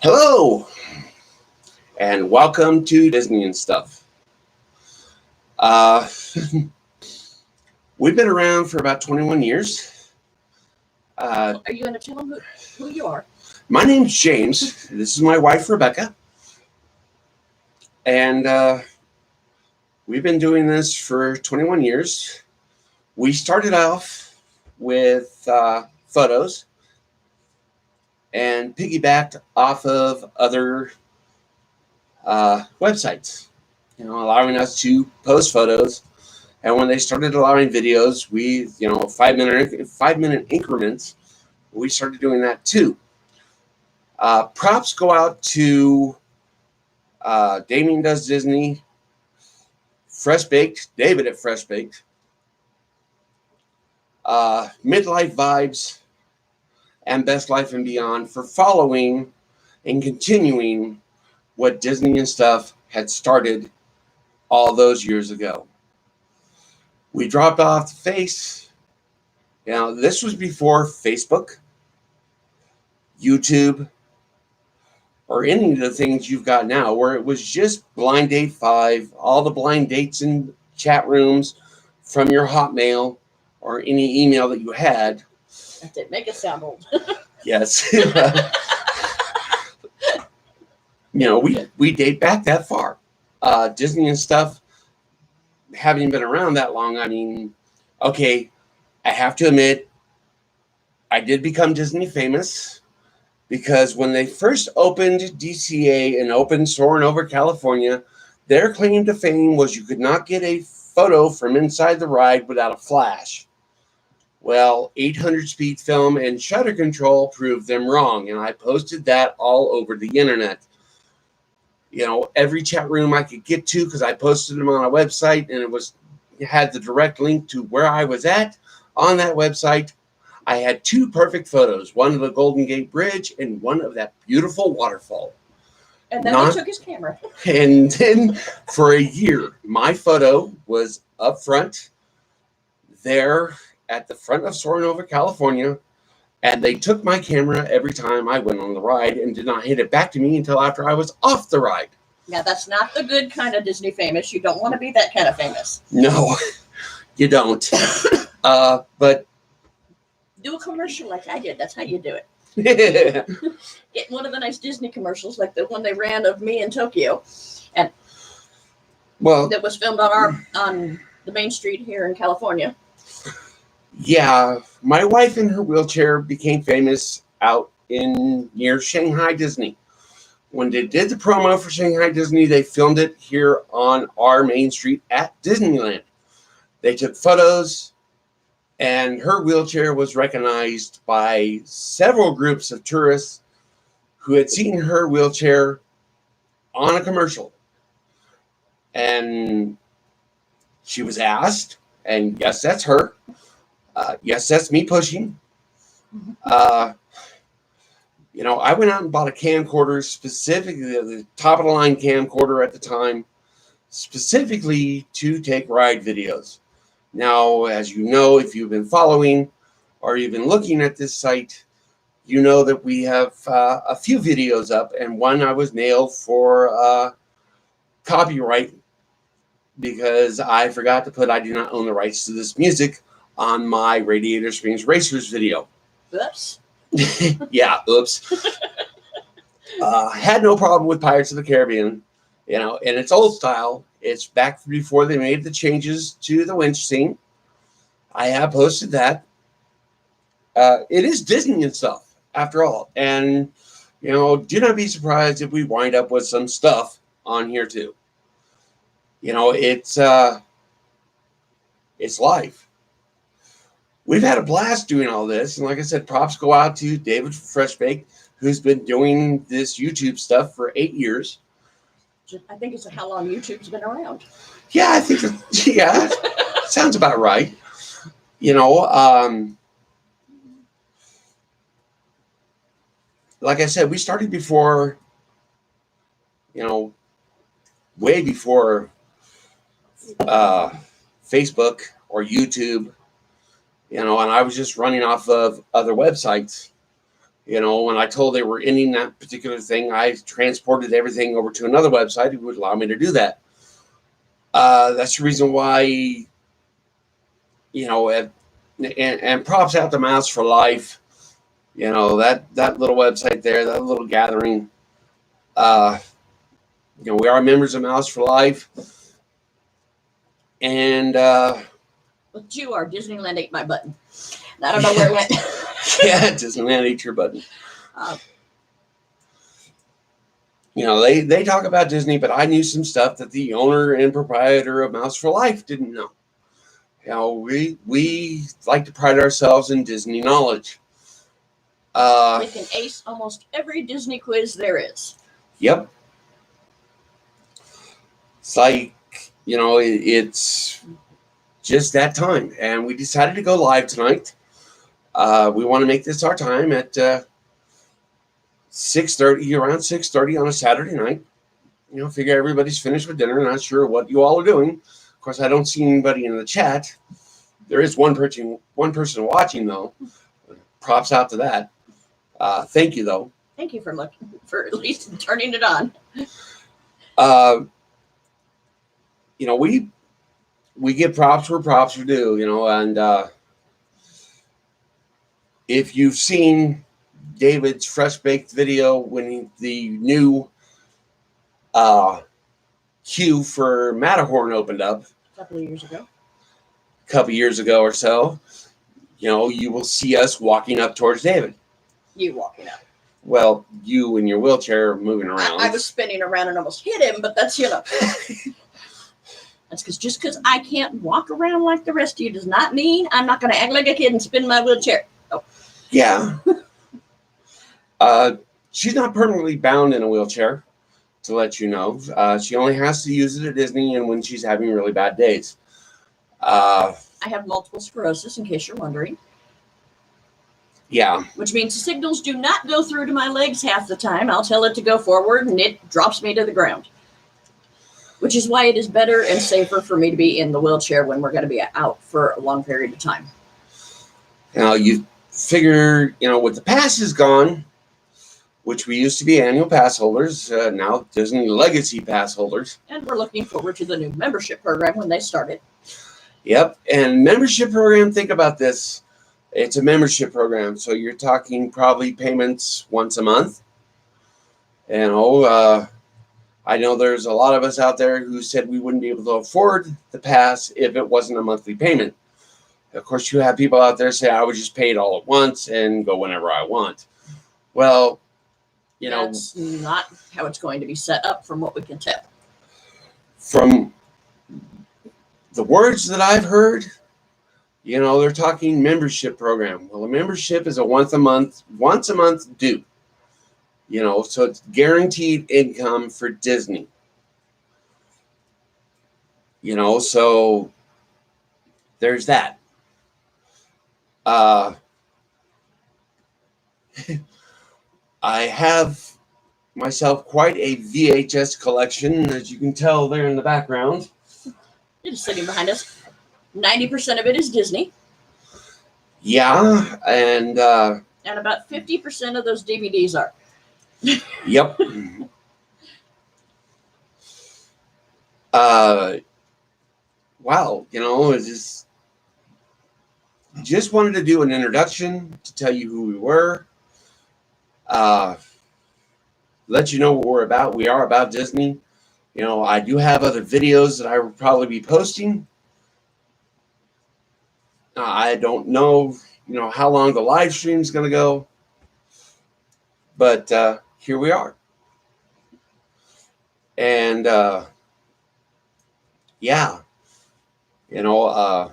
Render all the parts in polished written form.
Hello, and welcome to Disney and Stuff. Uh, we've been around for about 21 years. Are you going to tell them who you are? My name's James. This is my wife, Rebecca. And we've been doing this for 21 years. We started off with photos and piggybacked off of other websites, allowing us to post photos. And when they started allowing videos, we, 5 minute increments, we started doing that too. Props go out to Damien Does Disney, Fresh Baked, David at Fresh Baked, Midlife Vibes, and Best Life and Beyond for following and continuing what Disney and Stuff had started all those years ago. We dropped off the face. This was before Facebook, YouTube, or any of the things you've got now, where it was just Blind Date 5, all the blind dates in chat rooms from your Hotmail or any email that you had. That didn't make it sound old. Yes. We date back that far. Disney and Stuff, having been around that long, I have to admit, I did become Disney famous because when they first opened DCA and opened Soarin' Over California, their claim to fame was you could not get a photo from inside the ride without a flash. Well, 800 speed film and shutter control proved them wrong, and I posted that all over the internet. Every chat room I could get to, because I posted them on a website, and it had the direct link to where I was at on that website. I had two perfect photos, one of the Golden Gate Bridge and one of that beautiful waterfall. And then they took his camera. And then for a year, my photo was up front there at the front of Soarin' Over California, and they took my camera every time I went on the ride and did not hit it back to me until after I was off the ride. Yeah, that's not the good kind of Disney famous. You don't want to be that kind of famous. No, you don't. But do a commercial like I did. That's how you do it. Get one of the nice Disney commercials, like the one they ran of me in Tokyo, and that was filmed on the main street here in California. Yeah, my wife in her wheelchair became famous out near Shanghai Disney. When they did the promo for Shanghai Disney, they filmed it here on our main street at Disneyland. They took photos, and her wheelchair was recognized by several groups of tourists who had seen her wheelchair on a commercial. And she was asked, and yes, that's her. Yes, that's me pushing. I went out and bought a camcorder, specifically the top of the line camcorder at the time, specifically to take ride videos. Now, as you know, if you've been following or you've been looking at this site, you know that we have a few videos up, and one I was nailed for copyright because I forgot to put I do not own the rights to this music on my Radiator Springs Racers video. Oops. Yeah, oops. Had no problem with Pirates of the Caribbean, and it's old style. It's back before they made the changes to the winch scene. I have posted that. It is Disney and Stuff, after all. And, do not be surprised if we wind up with some stuff on here too. It's life. We've had a blast doing all this. And like I said, props go out to David Fresh Baked, who's been doing this YouTube stuff for 8 years. I think it's how long YouTube's been around. Yeah, I think, sounds about right. Like I said, we started before, way before Facebook or YouTube, and I was just running off of other websites. You know, when I told they were ending that particular thing, I transported everything over to another website who would allow me to do that. That's the reason why, you know, and props out to Mouse for Life. You know, that little website there, that little gathering. You know, we are members of Mouse for Life. And but you are. Disneyland ate my button. I don't know where it went. Yeah, Disneyland ate your button. You know, they talk about Disney, but I knew some stuff that the owner and proprietor of Mouse for Life didn't know. You know, we like to pride ourselves in Disney knowledge. We can ace almost every Disney quiz there is. Yep. It's like, you know, it's just that time. And we decided to go live tonight. We want to make this our time at 6:30, around 6:30 on a Saturday night. You know, figure everybody's finished with dinner. Not sure what you all are doing. Of course, I don't see anybody in the chat. There is one person watching, though. Props out to that. Thank you, though. Thank you for at least turning it on. You know, we give props where props are due, you know, and if you've seen David's fresh baked video when the new queue for Matterhorn opened up a couple years ago or so, you know, you will see us walking up towards David. You walking up. Well, you in your wheelchair moving around. I was spinning around and almost hit him, but that's, you know. That's because I can't walk around like the rest of you does not mean I'm not going to act like a kid and spin my wheelchair. Oh. Yeah. She's not permanently bound in a wheelchair, to let you know. She only has to use it at Disney and when she's having really bad days. I have multiple sclerosis, in case you're wondering. Yeah. Which means the signals do not go through to my legs half the time. I'll tell it to go forward and it drops me to the ground. Which is why it is better and safer for me to be in the wheelchair when we're going to be out for a long period of time. Now, you figure, you know, with the passes gone, which we used to be annual pass holders, now Disney Legacy pass holders. And we're looking forward to the new membership program when they start it. Yep. And membership program, think about this. It's a membership program. So you're talking probably payments once a month. You know, I know there's a lot of us out there who said we wouldn't be able to afford the pass if it wasn't a monthly payment. Of course, you have people out there say, I would just pay it all at once and go whenever I want. Well, you know, that's not how it's going to be set up from what we can tell. From the words that I've heard, you know, they're talking membership program. Well, a membership is a once a month due. You know, so it's guaranteed income for Disney. You know, so there's that. I have myself quite a VHS collection, as you can tell there in the background. It is sitting behind us. 90% of it is Disney. Yeah, and about 50% of those DVDs are. Yep. Wow, you know, it's just wanted to do an introduction to tell you who we were. Let you know what we're about. We are about Disney. You know, I do have other videos that I will probably be posting. I don't know, you know, how long the live stream is going to go. But here we are. And yeah, you know,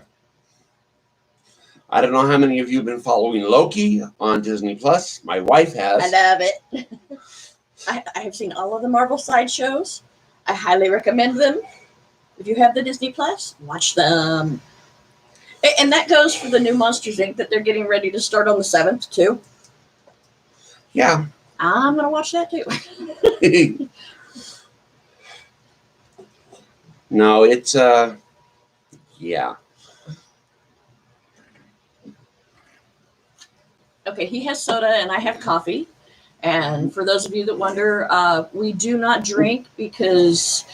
I don't know how many of you have been following Loki on Disney Plus. My wife has. I love it. I have seen all of the Marvel sideshows. I highly recommend them. If you have the Disney Plus, watch them. And that goes for the new Monsters, Inc. that they're getting ready to start on the 7th, too. Yeah. I'm going to watch that, too. No, it's, yeah. Okay, he has soda and I have coffee. And for those of you that wonder, we do not drink because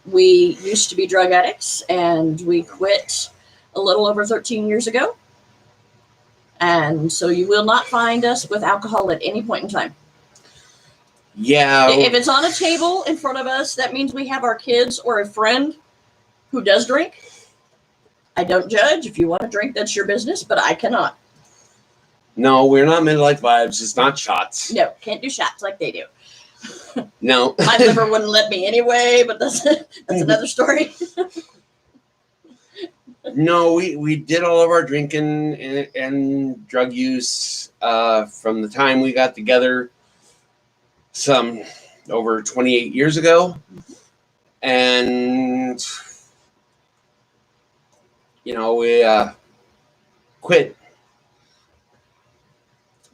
we used to be drug addicts and we quit a little over 13 years ago. And so you will not find us with alcohol at any point in time. Yeah. If it's on a table in front of us, that means we have our kids or a friend who does drink. I don't judge. If you want to drink, that's your business, but I cannot. No, we're not midlife vibes. It's not shots. No, can't do shots like they do. No. My liver wouldn't let me anyway, but that's another story. No, we did all of our drinking and drug use from the time we got together some over 28 years ago. And, we quit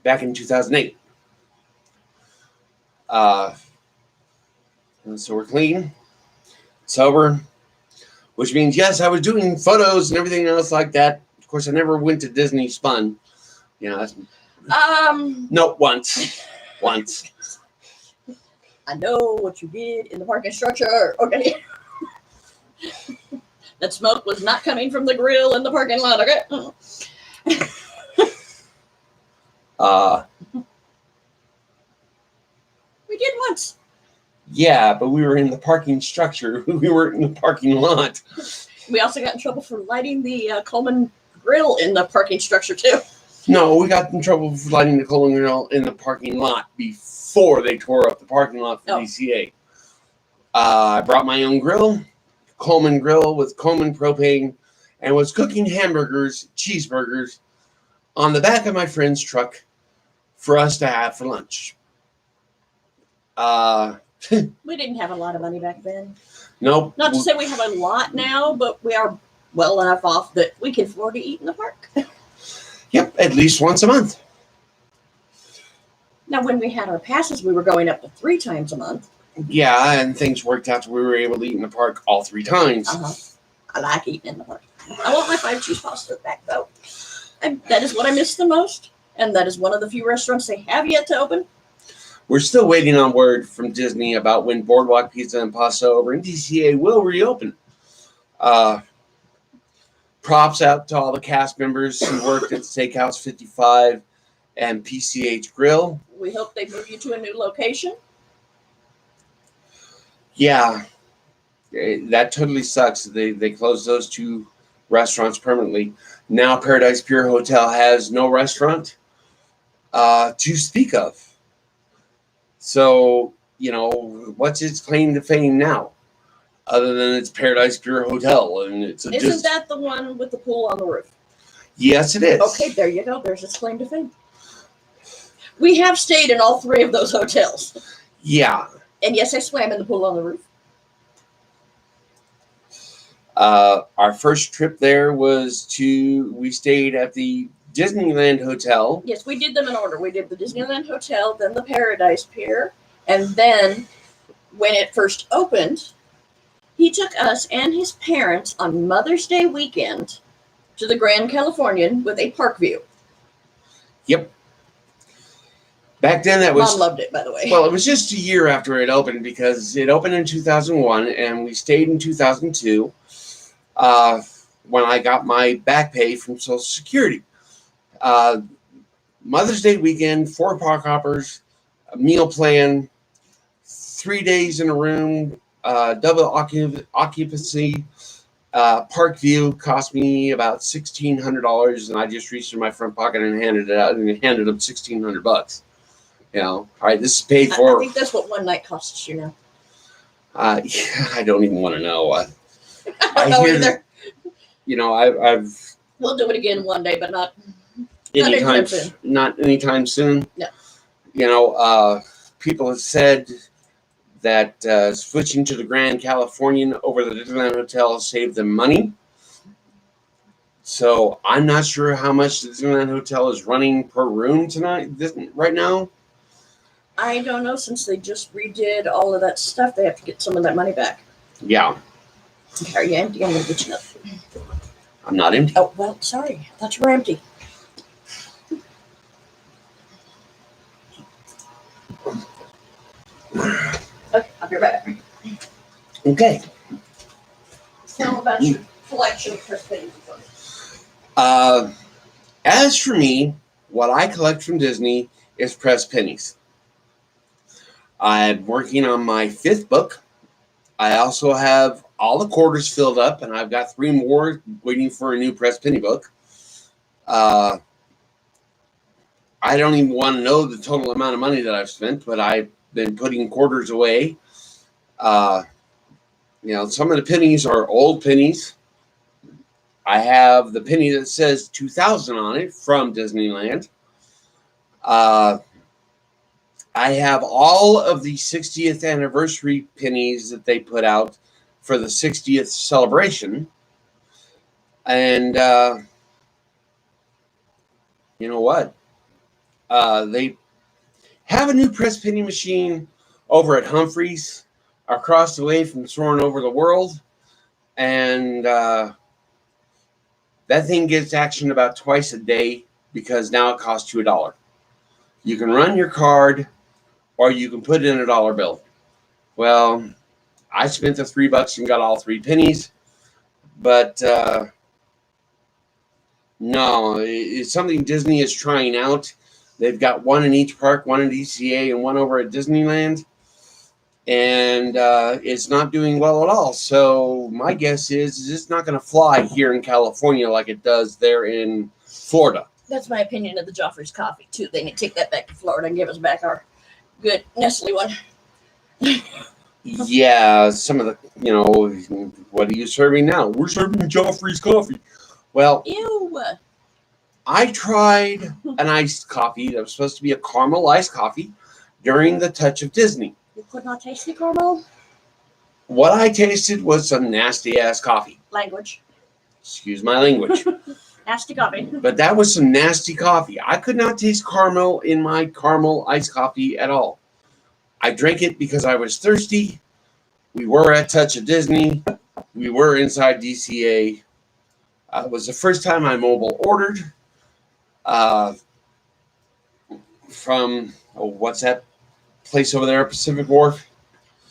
back in 2008. So we're clean, sober, which means, yes, I was doing photos and everything else like that. Of course, I never went to Disney Spun. That's, no, once. I know what you did in the parking structure. Okay. That smoke was not coming from the grill in the parking lot. Okay. We did once. Yeah, but we were in the parking structure. We weren't in the parking lot. We also got in trouble for lighting the Coleman Grill in the parking structure, too. No, we got in trouble for lighting the Coleman Grill in the parking lot before they tore up the parking lot for DCA. I brought my own grill, Coleman Grill with Coleman propane, and was cooking hamburgers, cheeseburgers, on the back of my friend's truck for us to have for lunch. We didn't have a lot of money back then. Nope. Not to say we have a lot now, but we are well enough off that we can afford to eat in the park. Yep, at least once a month. Now, when we had our passes, we were going up to 3 times a month. Yeah, and things worked out so we were able to eat in the park all 3 times. I like eating in the park. I want my 5 cheese pasta back, though. That is what I miss the most, and that is one of the few restaurants they have yet to open. We're still waiting on word from Disney about when Boardwalk Pizza and Pasta over in DCA will reopen. Props out to all the cast members who worked at Steakhouse 55 and PCH Grill. We hope they move you to a new location. Yeah, that totally sucks. They closed those 2 restaurants permanently. Now Paradise Pier Hotel has no restaurant to speak of. So, what's its claim to fame now? Other than it's Paradise Pier Hotel. And Isn't that the one with the pool on the roof? Yes, it is. Okay, there you go. There's its claim to fame. We have stayed in all 3 of those hotels. Yeah. And yes, I swam in the pool on the roof. Our first trip there we stayed at the Disneyland Hotel. Yes, we did them in order. We did the Disneyland Hotel, then the Paradise Pier, and then when it first opened, he took us and his parents on Mother's Day weekend to the Grand Californian with a park view. Yep. Back then that was... Mom loved it, by the way. Well, it was just a year after it opened because it opened in 2001 and we stayed in 2002 when I got my back pay from Social Security. Mother's Day weekend, 4 park hoppers, a meal plan, 3 days in a room, double occupancy, park view cost me about $1,600, and I just reached in my front pocket and handed it out and handed them $1,600. All right, this is paid for. I think that's what one night costs you now. I don't even want to know. I don't know either. I've. We'll do it again one day, but not anytime soon. Not anytime soon. No. People have said that switching to the Grand Californian over the Disneyland Hotel saved them money. So I'm not sure how much the Disneyland Hotel is running per room right now. I don't know. Since they just redid all of that stuff, they have to get some of that money back. Yeah. Are you empty? I'm going to get you up. I'm not empty. Oh, well, sorry. I thought you were empty. Okay, I'll be right back. Okay. Tell them about your collection of Press Pennies. As for me, what I collect from Disney is press pennies. I'm working on my 5th book. I also have all the quarters filled up, and I've got 3 more waiting for a new press penny book. I don't even want to know the total amount of money that I've spent, but I've been putting quarters away. Some of the pennies are old pennies. I have the penny that says 2000 on it from Disneyland. I have all of the 60th anniversary pennies that they put out for the 60th celebration. And you know what? They have a new press penny machine over at Humphreys across the way from Soarin' Over the World. And that thing gets action about twice a day because now it costs you $1. You can run your card or you can put in a $1 bill. Well, I spent the $3 and got all 3 pennies, but no, it's something Disney is trying out. They've got one in each park, one in DCA and one over at Disneyland, and it's not doing well at all. So my guess is it's not going to fly here in California like it does there in Florida. That's my opinion of the Joffrey's coffee, too. They need to take that back to Florida and give us back our good Nestle one. Yeah, some of the, what are you serving now? We're serving Joffrey's coffee. Well, ew. I tried an iced coffee that was supposed to be a caramel iced coffee during the Touch of Disney. You could not taste the caramel? What I tasted was some nasty ass coffee. Language. Excuse my language. Nasty coffee. But that was some nasty coffee. I could not taste caramel in my caramel iced coffee at all. I drank it because I was thirsty. We were at Touch of Disney. We were inside DCA. It was the first time I mobile ordered from, what's that place over there at Pacific Wharf?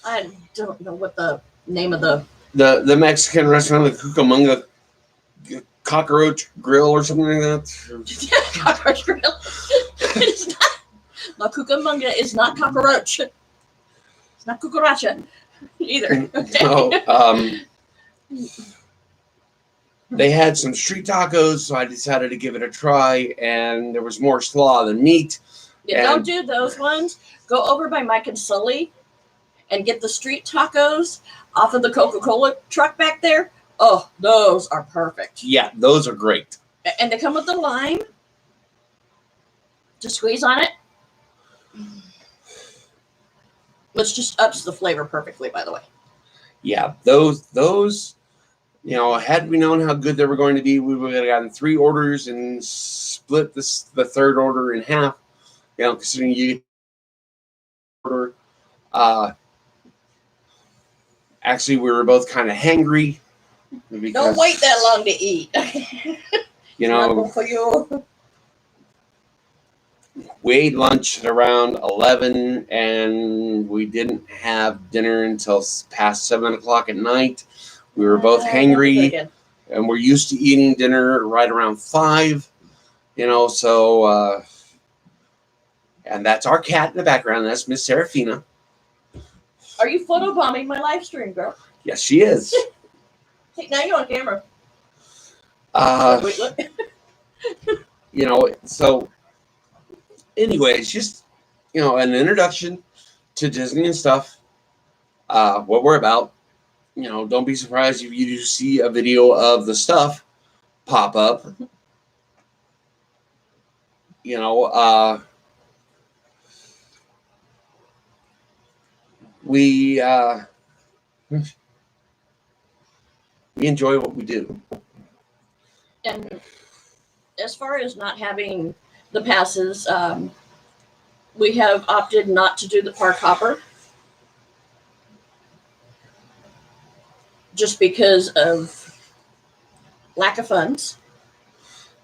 I don't know what the name of the Mexican restaurant, the Cucamonga Cockroach Grill or something like that. Cockroach Grill. It's not. La Cucamonga is not cockroach. It's not cucaracha either. Okay. They had some street tacos, so I decided to give it a try, and there was more slaw than meat. Yeah, don't do those ones. Go over by Mike and Sully and get the street tacos off of the Coca-Cola truck back there. Oh, those are perfect. Yeah, those are great. And they come with the lime. Just squeeze on it. Which just ups the flavor perfectly, by the way. Yeah, those, had we known how good they were going to be, we would have gotten 3 orders and split the 3rd order in half. Considering you order. Actually, we were both kind of hangry. Don't wait that long to eat. For you. We ate lunch at around 11, and we didn't have dinner until past 7 o'clock at night. We were both hangry, and we're used to eating dinner right around 5. And that's our cat in the background. That's Miss Serafina. Are you photobombing my live stream, girl? Yes, she is. Hey, now you're on camera. Wait, look. So anyways, just, an introduction to Disney and stuff, what we're about. Don't be surprised if you do see a video of the stuff pop up. We enjoy what we do. And as far as not having the passes, we have opted not to do the park hopper just because of lack of funds.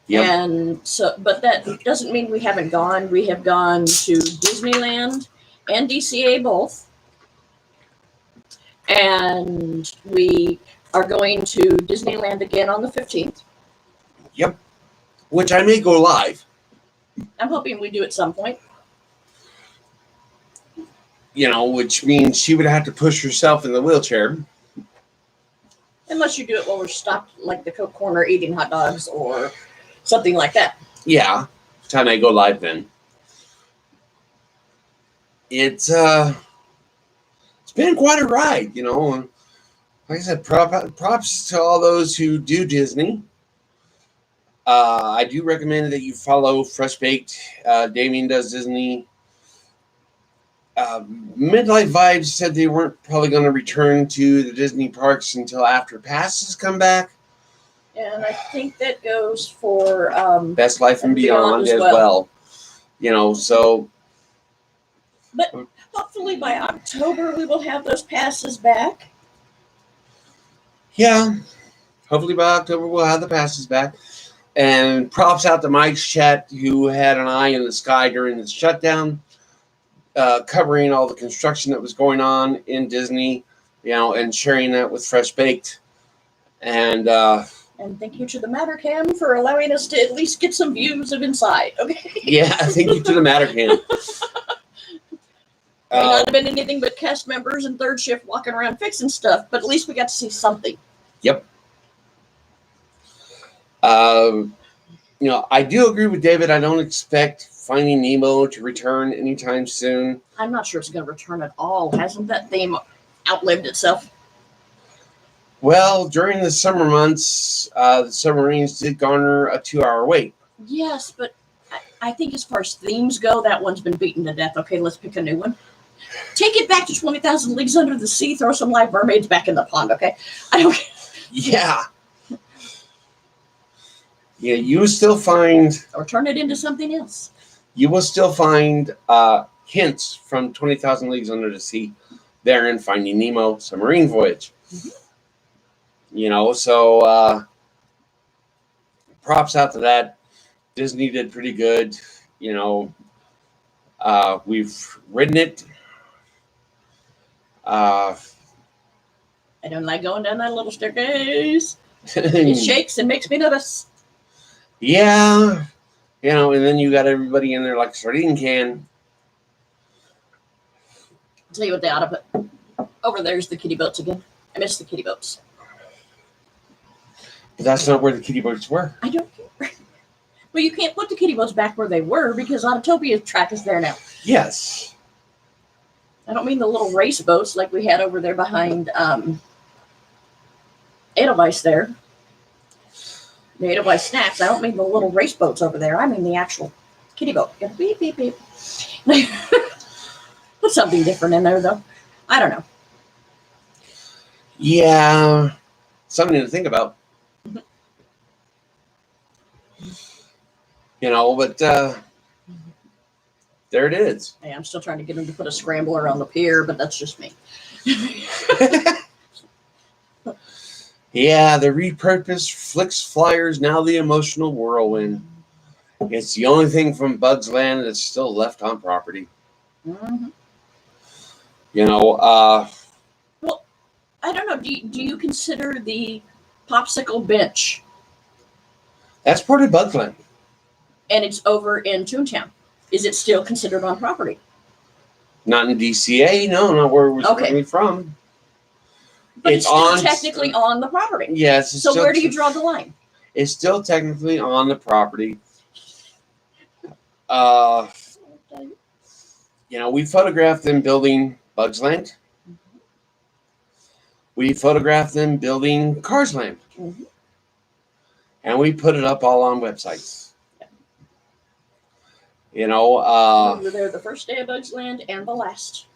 Yep. And so, but that doesn't mean we haven't gone. We have gone to Disneyland and DCA both. And we are going to Disneyland again on the 15th. Yep. Which I may go live. I'm hoping we do at some point. Which means she would have to push herself in the wheelchair. Unless you do it while we're stopped, like the Coke Corner, eating hot dogs or something like that. Yeah. Time I go live then. It's been quite a ride, Like I said, props to all those who do Disney. I do recommend that you follow Fresh Baked. Damien Does Disney. Midlife Vibes said they weren't probably going to return to the Disney parks until after passes come back. And I think that goes for Best Life and Beyond as well. So. But hopefully by October we will have those passes back. Yeah. Hopefully by October we'll have the passes back. And props out to Mike's chat, who had an eye in the sky during the shutdown, covering all the construction that was going on in Disney, and sharing that with Fresh Baked. And thank you to the Mattercam for allowing us to at least get some views of inside. Okay. Yeah, thank you to the Mattercam. May not have been anything but cast members and third shift walking around fixing stuff, but at least we got to see something. Yep. I do agree with David. I don't expect Finding Nemo to return anytime soon. I'm not sure it's going to return at all. Hasn't that theme outlived itself? Well, during the summer months, the submarines did garner a 2-hour wait. Yes, but I think as far as themes go, that one's been beaten to death. Okay, let's pick a new one. Take it back to 20,000 Leagues Under the Sea. Throw some live mermaids back in the pond, okay? I don't care. Yeah. Yeah, you will still find... Or turn it into something else. You will still find hints from 20,000 Leagues Under the Sea there in Finding Nemo Submarine Voyage. Mm-hmm. So props out to that. Disney did pretty good. We've ridden it. I don't like going down that little staircase. It shakes and makes me nervous. Yeah. And then you got everybody in there like a sardine can. I'll tell you what they ought to put. Over there's the kiddie boats again. I miss the kiddie boats. But that's not where the kiddie boats were. I don't care. Well, you can't put the kiddie boats back where they were because Autotopia track is there now. Yes. I don't mean the little race boats like we had over there behind Edelweiss there. The Edelweiss Snacks. I don't mean the little race boats over there. I mean the actual kiddie boat. Beep, beep, beep. Put something different in there, though. I don't know. Yeah. Something to think about. But there it is. Hey, I'm still trying to get him to put a scrambler on the pier, but that's just me. Yeah, the repurposed Flix Flyer's now the Emotional Whirlwind. It's the only thing from Bugs Land that's still left on property. Mm-hmm. Well, I don't know. Do you consider the popsicle bench? That's part of Bugs Land. And it's over in Toontown. Is it still considered on property? Not in DCA. No, not where it was originally from. But it's still technically on the property. Yes. So where do you draw the line? It's still technically on the property. We photographed them building Bugs Land. Mm-hmm. We photographed them building Cars Land. Mm-hmm. And we put it up all on websites. We were there the first day of Bugs Land and the last.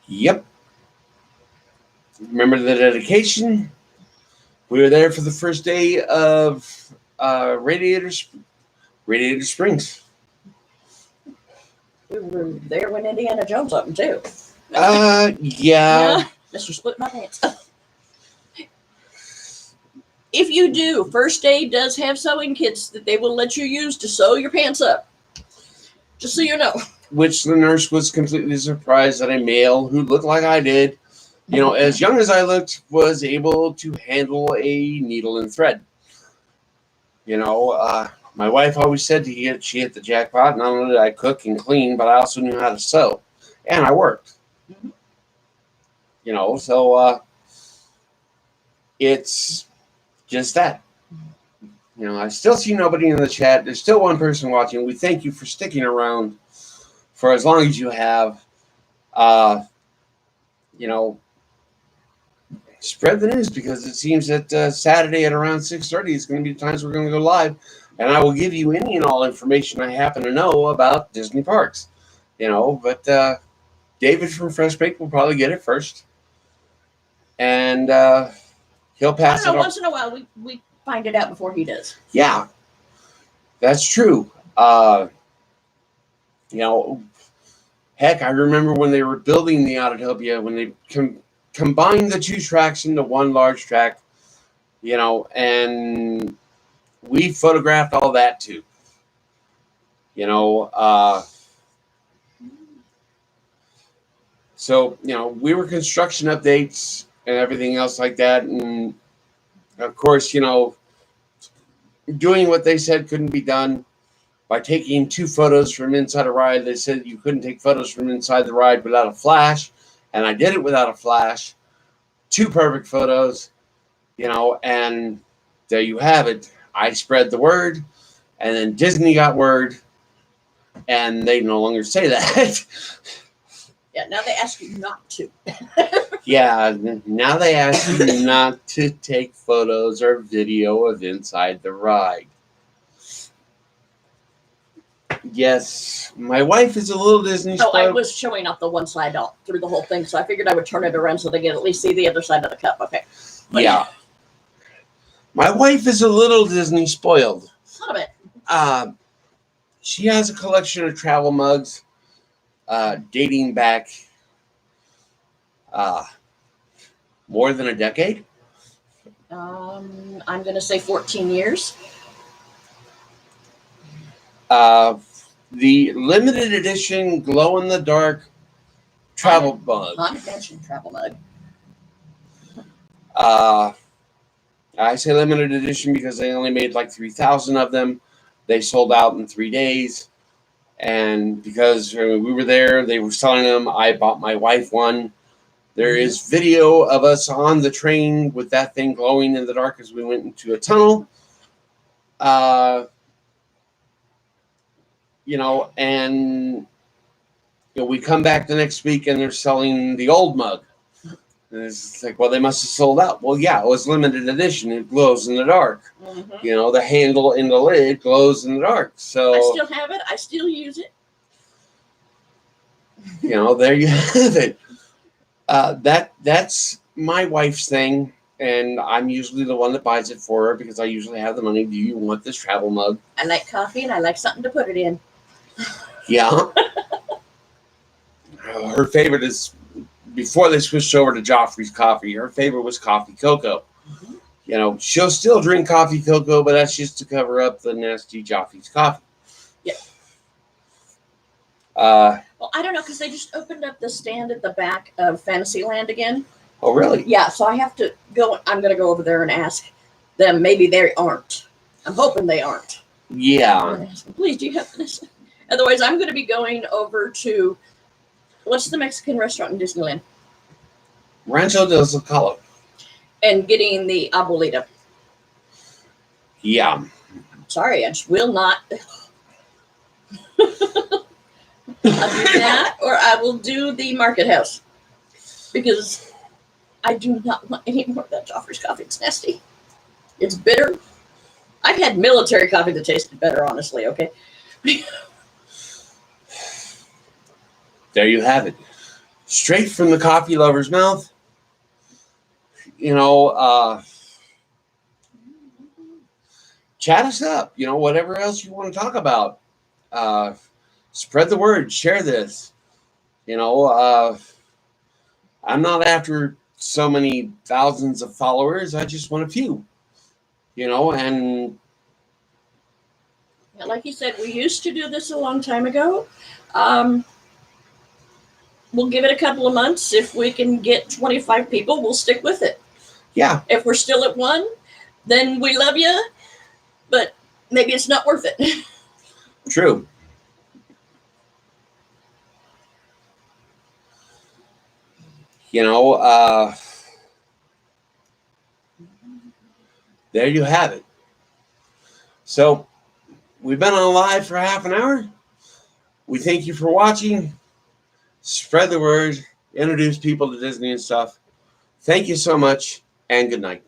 Yep. Remember the dedication? We were there for the first day of Radiator Springs. We were there when Indiana Jones opened too. Yeah. Mr. Split My Pants. If you do, First Aid does have sewing kits that they will let you use to sew your pants up. Just so you know. Which the nurse was completely surprised that a male who looked like I did as young as I looked, was able to handle a needle and thread. My wife always said she hit the jackpot. Not only did I cook and clean, but I also knew how to sew, and I worked. Mhm. So it's just that. I still see nobody in the chat. There's still one person watching. We thank you for sticking around for as long as you have. You know, spread the news, because it seems that Saturday at around 6:30 is going to be the times we're going to go live, and I will give you any and all information I happen to know about Disney parks. But David from Fresh Bake will probably get it first, and he'll pass I don't know, it on. once in a while we find it out before he does. Yeah, that's true. Heck, I remember when they were building the Autotopia, when they combined the two tracks into one large track, and we photographed all that too. So, we were construction updates and everything else like that. And of course, doing what they said couldn't be done by taking 2 photos from inside a ride. They said you couldn't take photos from inside the ride without a flash. And I did it without a flash. 2 perfect photos, and there you have it. I spread the word, and then Disney got word, and they no longer say that. Yeah, now they ask you not to. Yeah, now they ask you not to take photos or video of inside the ride. Yes, my wife is a little Disney spoiled. Oh, I was showing up the one side out through the whole thing, so I figured I would turn it around so they can at least see the other side of the cup. Okay. But yeah. My wife is a little Disney spoiled. A little bit. She has a collection of travel mugs dating back more than a decade. I'm going to say 14 years. The limited edition glow-in-the-dark travel mug. Haunted Mansion travel mug. I say limited edition because they only made like 3,000 of them. They sold out in 3 days. And because we were there, they were selling them. I bought my wife one. There is video of us on the train with that thing glowing in the dark as we went into a tunnel. And we come back the next week and they're selling the old mug. And it's like, well, they must have sold out. Well, yeah, it was limited edition. It glows in the dark. Mm-hmm. The handle in the lid glows in the dark. So I still have it. I still use it. There you have it. That's my wife's thing, and I'm usually the one that buys it for her because I usually have the money. Do you want this travel mug? I like coffee, and I like something to put it in. Yeah. Her favorite is, before they switched over to Joffrey's coffee, her favorite was coffee cocoa. Mm-hmm. She'll still drink coffee cocoa, but that's just to cover up the nasty Joffrey's coffee. Yeah. Well, I don't know, because they just opened up the stand at the back of Fantasyland again. Oh, really? Yeah, so I have to go. I'm going to go over there and ask them. Maybe they aren't. I'm hoping they aren't. Yeah. Please, do you have this? Otherwise, I'm going to be going over to, what's the Mexican restaurant in Disneyland? Rancho del Zocalo. And getting the abuelita. Yeah. Sorry, I just will not. I'll do that, or I will do the Market House, because I do not want any more of that Joffrey's coffee. It's nasty. It's bitter. I've had military coffee that tasted better, honestly. Okay. There you have it. Straight from the coffee lover's mouth. Chat us up. Whatever else you want to talk about. Spread the word. Share this. I'm not after so many thousands of followers. I just want a few. And like you said, we used to do this a long time ago. we'll give it a couple of months. If we can get 25 people, we'll stick with it. Yeah. If we're still at 1, then we love you, but maybe it's not worth it. True. You know, there you have it. So we've been on live for half an hour. We thank you for watching. Spread the word. Introduce people to Disney and stuff. Thank you so much, and good night.